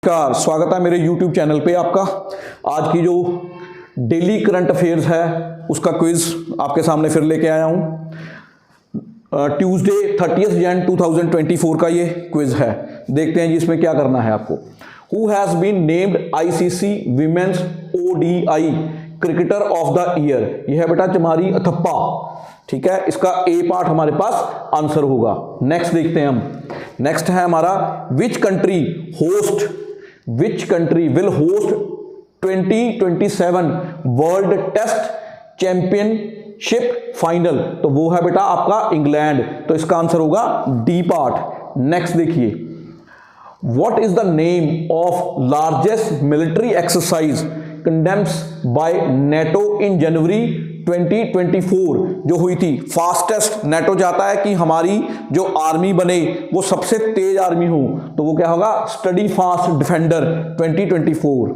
नमस्कार, स्वागत है मेरे YouTube चैनल पे आपका। आज की जो डेली करंट अफेयर्स है उसका क्विज आपके सामने फिर लेके आया हूँ। ट्यूसडे 30 जन 2024 का ये क्विज है। देखते हैं जी इसमें क्या करना है आपको। Who has been named ICC women's ODI cricketer of the year. यह है बेटा चमारी अथप्पा, ठीक है। इसका ए पार्ट हमारे पास आंसर होगा। नेक्स्ट देखते हैं हम। नेक्स्ट है हमारा which country will host 2027 world test championship final. तो वो है बेटा आपका इंग्लैंड, तो इसका आंसर होगा डी पार्ट। नेक्स्ट देखिए, what is the name of largest military exercise condemns by NATO in January 2024 जो हुई थी। फास्टेस्ट, नेटो चाहता है कि हमारी जो आर्मी बने वो सबसे तेज आर्मी हो, तो वो क्या होगा, स्टडी फास्ट डिफेंडर 2024।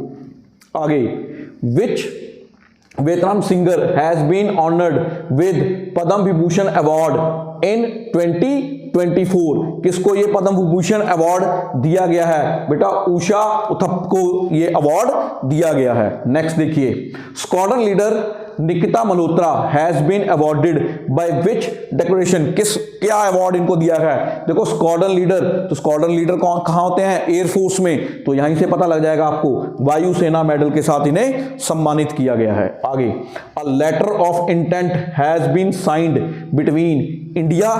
आगे, which Vietnam singer has been honoured with Padma Vibhushan award in 2024। किसको ये पद्म विभूषण अवार्ड दिया गया है बेटा? उषा उथप्पा को ये अवार्ड दिया गया है। नेक्स्ट देखिए, squadron leader Nikita Malhotra has been awarded by which decoration. क्या अवार्ड इनको दिया है? देखो स्क्वाड्रन लीडर, तो स्क्वाड्रन लीडर कहां होते हैं? एयरफोर्स में, तो यहीं से पता लग जाएगा आपको। वायुसेना मेडल के साथ इन्हें सम्मानित किया गया है। आगे, a letter of intent has been signed between India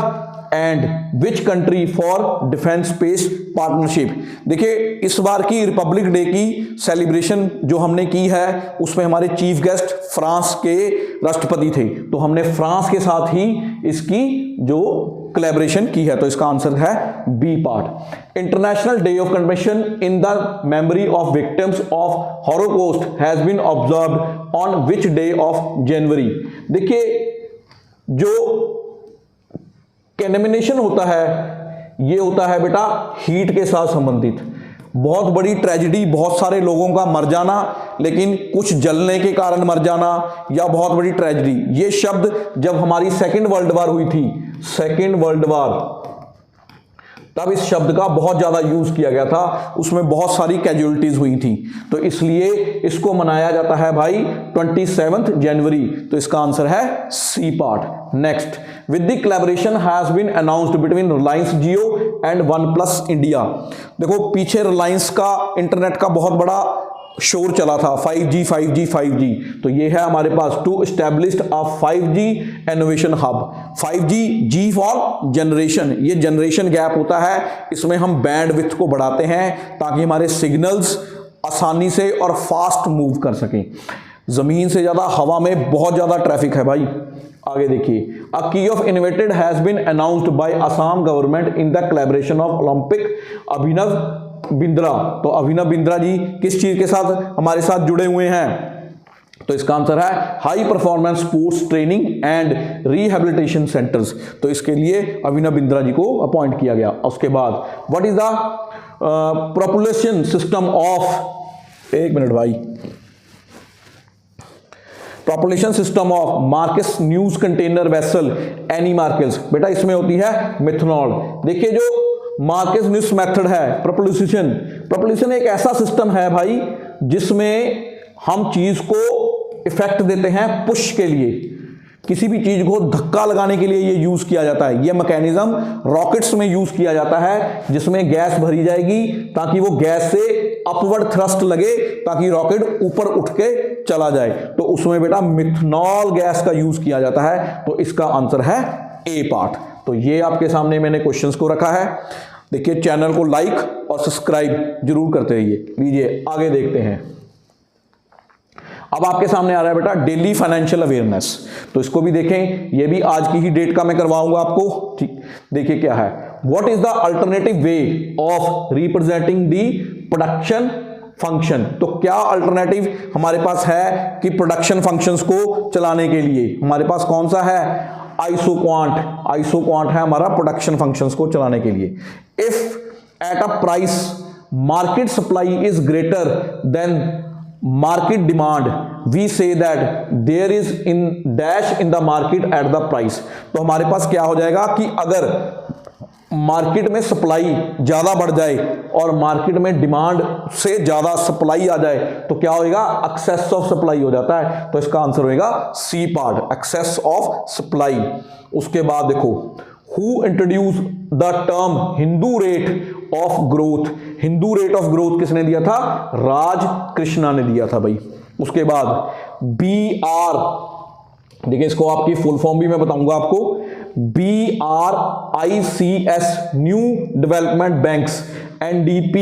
and which country for defence space partnership. देखिए इस बार की रिपब्लिक डे की सेलिब्रेशन जो हमने की है उसमें हमारे चीफ गेस्ट फ्रांस के राष्ट्रपति थे, तो हमने फ्रांस के साथ ही इसकी जो कोलैबोरेशन की है, तो इसका आंसर है B part. International day of commemoration in the memory of victims of holocaust has been observed on which day of January. देखिए जो कैनमिनेशन होता है ये होता है बेटा हीट के साथ संबंधित। बहुत बड़ी ट्रेजेडी, बहुत सारे लोगों का मर जाना, लेकिन कुछ जलने के कारण मर जाना, या बहुत बड़ी ट्रेजेडी। ये शब्द जब हमारी सेकेंड वर्ल्ड वार हुई थी, सेकेंड वर्ल्ड वार, तब इस शब्द का बहुत ज्यादा यूज किया गया था। उसमें बहुत सारी कैजुअलिटीज हुई थी, तो इसलिए इसको मनाया जाता है भाई 27 जनवरी, तो इसका आंसर है C part. Next, with the collaboration has been announced between Reliance Jio and OnePlus India. देखो पीछे रिलायंस का इंटरनेट का बहुत बड़ा शोर चला था, 5G, तो ये है हमारे पास to established a 5G innovation hub. 5G, G for generation, ये जनरेशन गैप होता है, इसमें हम बैंडविड्थ को बढ़ाते हैं ताकि हमारे सिग्नल्स आसानी से और फास्ट मूव कर सकें। जमीन से ज्यादा हवा में बहुत ज्यादा ट्रैफिक है भाई। आगे देखिए, a key of innovated has been announced by Assam government in the collaboration of Olympic Abhinav Bindra. तो अभिनव बिंद्रा जी किस चीज के साथ हमारे साथ जुड़े हुए हैं? तो इसका आंसर है high performance sports training and rehabilitation centres, तो इसके लिए अभिनव बिंद्रा जी को अपॉइंट किया गया। उसके बाद, what is the propulsion system of, एक मिनट भाई, propulsion system of Maersk news container vessel Ane मार्कल्स। बेटा इसमें होती है मिथनॉल। देखिए जो मार्कस न्यूज मेथड है, प्रोपल्शन एक ऐसा सिस्टम है भाई जिसमें हम चीज को इफेक्ट देते हैं पुश के लिए, किसी भी चीज को धक्का लगाने के लिए ये यूज किया जाता है। ये मैकेनिज्म रॉकेट्स में यूज किया जाता है जिसमें गैस भरी जाएगी ताकि वो गैस से अपवर्ड थ्रस्ट लगे ताकि रॉकेट ऊपर उठ के चला जाए, तो उसमें बेटा मिथनॉल गैस का यूज किया जाता है, तो इसका आंसर है ए पार्ट। तो ये आपके सामने मैंने क्वेश्चंस को रखा है। देखिए चैनल को लाइक और सब्सक्राइब जरूर करते रहिए। लीजिए आगे देखते हैं। अब आपके सामने आ रहा है बेटा डेली फाइनेंशियल अवेयरनेस, तो इसको भी देखें, ये भी आज की ही डेट का मैं करवाऊंगा आपको, ठीक। देखिए क्या है, what is the alternative way of representing the production function. तो क्या अल्टरनेटिव हमारे पास है कि प्रोडक्शन फंक्शंस को चलाने के लिए? हमारे पास कौन सा है? आइसोक्वांट है हमारा प्रोडक्शन फंक्शंस को चलाने के लिए। If at a price market supply is greater than market demand we say that there is in dash in the market at the price. तो हमारे पास क्या हो जाएगा कि अगर मार्केट में सप्लाई ज्यादा बढ़ जाए और मार्केट में डिमांड से ज्यादा सप्लाई आ जाए तो क्या होएगा, एक्सेस ऑफ सप्लाई हो जाता है। तो इसका आंसर होएगा C part, excess of supply. उसके बाद देखो, who introduced the term Hindu rate of growth, Hindu rate of growth किसने दिया था, राज कृष्णा ने दिया था भाई। उसके बाद BR, देखिए इसको आपकी फुल फॉर्म भी मैं बताऊंगा आपको, BRICS new development banks NDP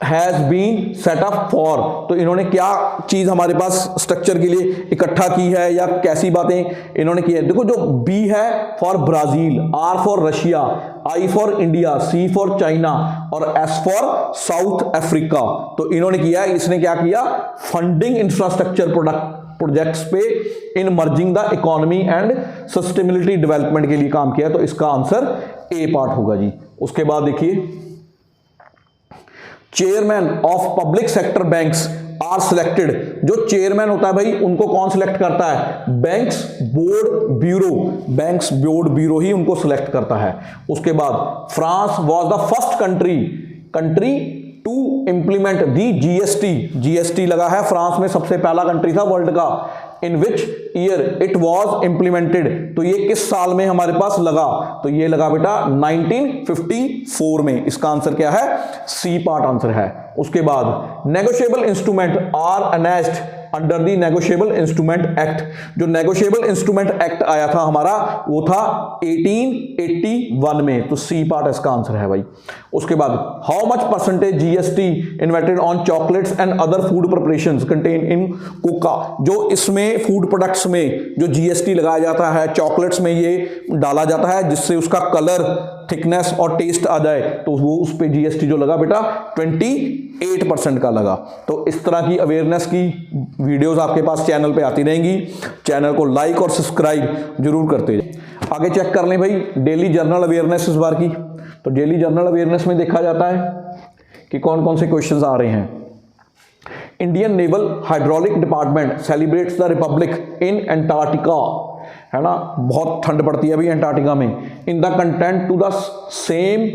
has been set up for. तो इन्होंने क्या चीज हमारे पास स्ट्रक्चर के लिए इकट्ठा की है या कैसी बातें इन्होंने की है। देखो जो B है for Brazil, R for Russia, I for India, C for China और S फॉर साउथ अफ्रीका। तो इन्होंने किया, इसने क्या किया, फंडिंग इंफ्रास्ट्रक्चर प्रोजेक्ट्स पे in merging the economy and sustainability development के लिए काम किया। तो इसका आंसर A पार्ट होगा जी। उसके बाद देखिए, chairman of public sector banks are selected, जो चेयरमैन होता है भाई उनको कौन सिलेक्ट करता है, banks board bureau, banks board bureau ही उनको सिलेक्ट करता है। उसके बाद France was the first country to implement the GST लगा है, फ्रांस में सबसे पहला कंट्री था वर्ल्ड का। In which year it was implemented, तो ये किस साल में हमारे पास लगा, तो ये लगा बेटा 1954 में। इसका आंसर क्या है, सी पार्ट आंसर है। उसके बाद negotiable instrument are annexed under the negotiable instrument act, जो नेगोशिएबल इंस्ट्रूमेंट एक्ट आया था हमारा वो था 1881 में। तो सी पार्ट इसका आंसर है भाई। उसके बाद how much percentage GST inverted on chocolates and other food preparations contain in Coca, जो इसमें फूड प्रोडक्ट्स में जो जीएसटी लगाया जाता है, चॉकलेट्स में ये डाला जाता है जिससे उसका कलर, थिकनेस और टेस्ट आ जाए, तो वो उस पे जीएसटी जो लगा बेटा 28% का लगा। तो इस तरह की अवेयरनेस की वीडियोस आपके पास चैनल पे आती रहेंगी, चैनल को लाइक और सब्सक्राइब जरूर करते जाइए। आगे चेक कर लें भाई डेली जर्नल अवेयरनेस इस बार की। तो डेली जर्नल अवेयरनेस में देखा जाता है कि कौन कौन से क्वेश्चंस आ रहे हैं। Indian naval hydraulic department celebrates the republic in Antarctica, है ना, बहुत ठंड पड़ती है अभी एंटार्क्टिका में। In the content to the same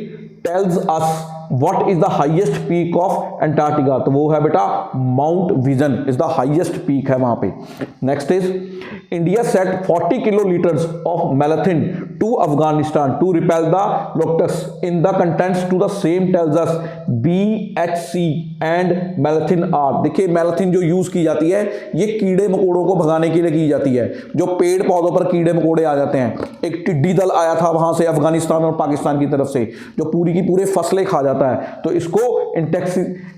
tells us what is the highest peak of Antarctica, तो वो है बेटा mount Vinson is the highest peak है वहां पे। Next is India set 40 kilolitres of marathon to Afghanistan to repel the lotus, in the contents to the same tells us BHC and marathon are. देखिए marathon जो use की जाती है ये कीड़े मकोड़ों को भगाने के लिए की जाती है, जो पेड़ पौधों पर कीड़े मकोड़े आ जाते हैं। एक टिड्डी दल आया था वहां से अफगानिस्तान और पाकिस्तान की तरफ से, जो पूरी की पूरे फसलें खा जाता है, तो इसको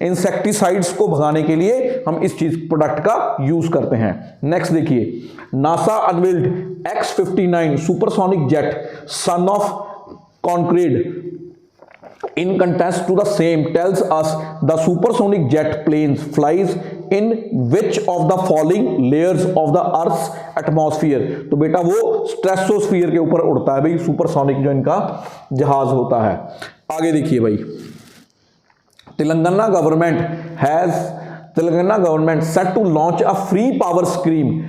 इंसेक्टिसाइड्स को भगाने के लिए हम इस चीज प्रोडक्ट का यूज करते हैं। नेक्स्ट देखिए, NASA unveiled X-59 supersonic jet son of Concorde in contrast to the same tells us the supersonic jet planes flies in which of the following layers of the earth's atmosphere। तो बेटा वो stratosphere के ऊपर उड़ता है भाई supersonic जो इनका जहाज होता है। आगे देखिए भाई, Telangana government set to launch a free power scheme,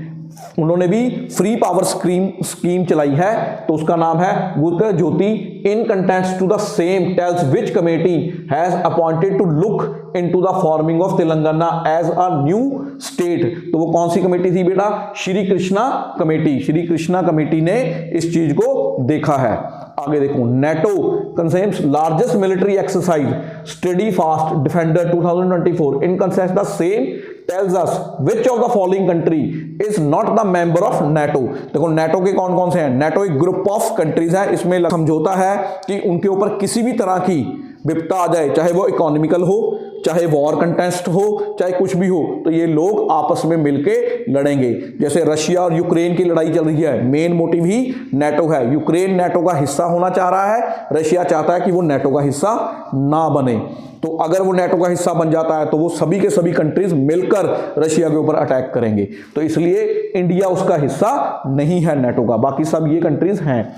उन्होंने भी फ्री पावर स्कीम चलाई है, तो उसका नाम है Gurkar Jyoti. In contents to the same tells which committee has appointed to look into the forming of Telangana as a new state, तो वो कौन सी कमेटी थी बेटा, श्री कृष्णा कमेटी। श्री कृष्णा कमेटी ने इस चीज को देखा है। आगे देखो, NATO concepts largest military exercise steady fast defender 2024 in concept the same tells us which of the following country is not the member of NATO। देखो नेटो के कौन कौन से हैं, नेटो एक ग्रुप ऑफ कंट्रीज है, इसमें समझौता है कि उनके ऊपर किसी भी तरह की विपदा आ जाए, चाहे वो इकोनॉमिकल हो, चाहे वॉर कंटेस्ट हो, चाहे कुछ भी हो, तो ये लोग आपस में मिलके लड़ेंगे। जैसे रशिया और यूक्रेन की लड़ाई चल रही है, मेन मोटिव ही नेटो है। यूक्रेन नेटो का हिस्सा होना चाह रहा है, रशिया चाहता है कि वो नेटो का हिस्सा ना बने। तो अगर वो नेटो का हिस्सा बन जाता है तो वो सभी के सभी कंट्रीज मिलकर रशिया के ऊपर अटैक करेंगे, तो इसलिए इंडिया उसका हिस्सा नहीं है नेटो का, बाकी सब ये कंट्रीज हैं।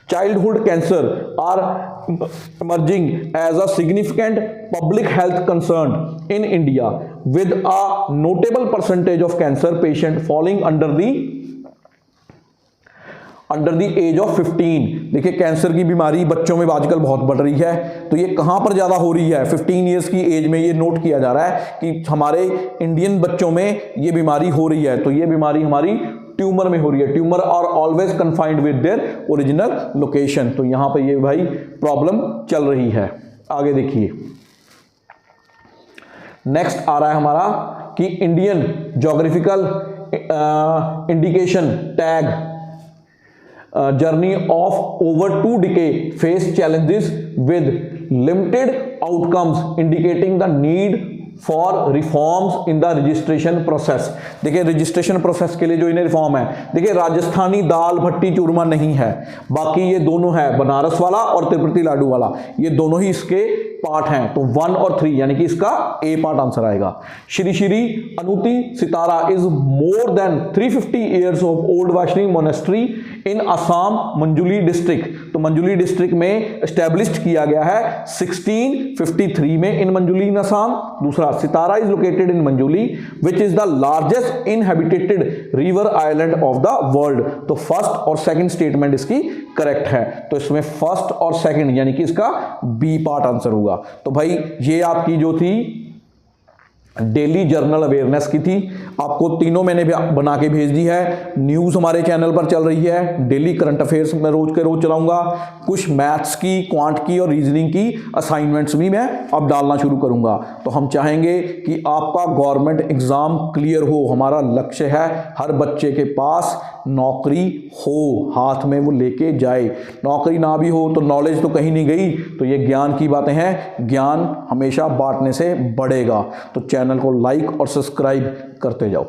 Childhood cancer are emerging as a significant public health concern in India with a notable percentage of cancer patient falling under the under the age of 15। देखिए कैंसर की बीमारी बच्चों में आजकल बहुत बढ़ रही है, तो ये कहाँ पर ज़्यादा हो रही है? 15 ईयर्स की एज में ये नोट किया जा रहा है कि हमारे इंडियन बच्चों में ये बीमारी हो रही है। तो ये बीमारी हमारी ट्यूमर में हो रही है। Tumour are always confined with their original location. तो यहाँ पर ये भाई प्रॉब्लम चल रही है। आगे देखिए, नेक्स्ट आ रहा है हमारा कि Indian geographical indication tag journey of over 2 decades face challenges with limited outcomes indicating the need for reforms in the registration process. देखिए रजिस्ट्रेशन प्रोसेस के लिए जो इन्हें रिफॉर्म है, देखिए राजस्थानी दाल भट्टी चूरमा नहीं है, बाकी ये दोनों है, बनारस वाला और तिरुपति लाडू वाला, ये दोनों ही इसके पार्ट हैं। तो 1 और 3 यानी कि इसका ए पार्ट आंसर आएगा। Shri Shri Auniati Satra is more than 350 years of old Vaishnavi monastery in Assam Majuli district. तो मंजुली डिस्ट्रिक्ट में एस्टेब्लिश्ड किया गया है 1653 में इन मंजुली इन असम। दूसरा, Satra is located in Majuli which is the largest inhabited river island of the world. तो फर्स्ट और सेकंड स्टेटमेंट इसकी करेक्ट है। तो इसमें फर्स्ट और सेकंड यानी कि इसका बी पार्ट आंसर होगा। तो भाई ये आपकी जो थी डेली जर्नल अवेयरनेस की थी, आपको तीनों मैंने बना के भेज दी है। न्यूज़ हमारे चैनल पर चल रही है, डेली करंट अफेयर्स मैं रोज के रोज चलाऊंगा, कुछ मैथ्स की, क्वांट की और रीजनिंग की असाइनमेंट्स भी मैं अब डालना शुरू करूंगा। तो हम चाहेंगे कि आपका गवर्नमेंट एग्जाम क्लियर हो, हमारा लक्ष्य है हर बच्चे के पास नौकरी हो, हाथ में वो लेके जाए। नौकरी ना भी हो तो नॉलेज तो कहीं नहीं गई। तो ये ज्ञान की बातें हैं, ज्ञान हमेशा बांटने से बढ़ेगा। तो चैनल को लाइक और सब्सक्राइब करते जाओ।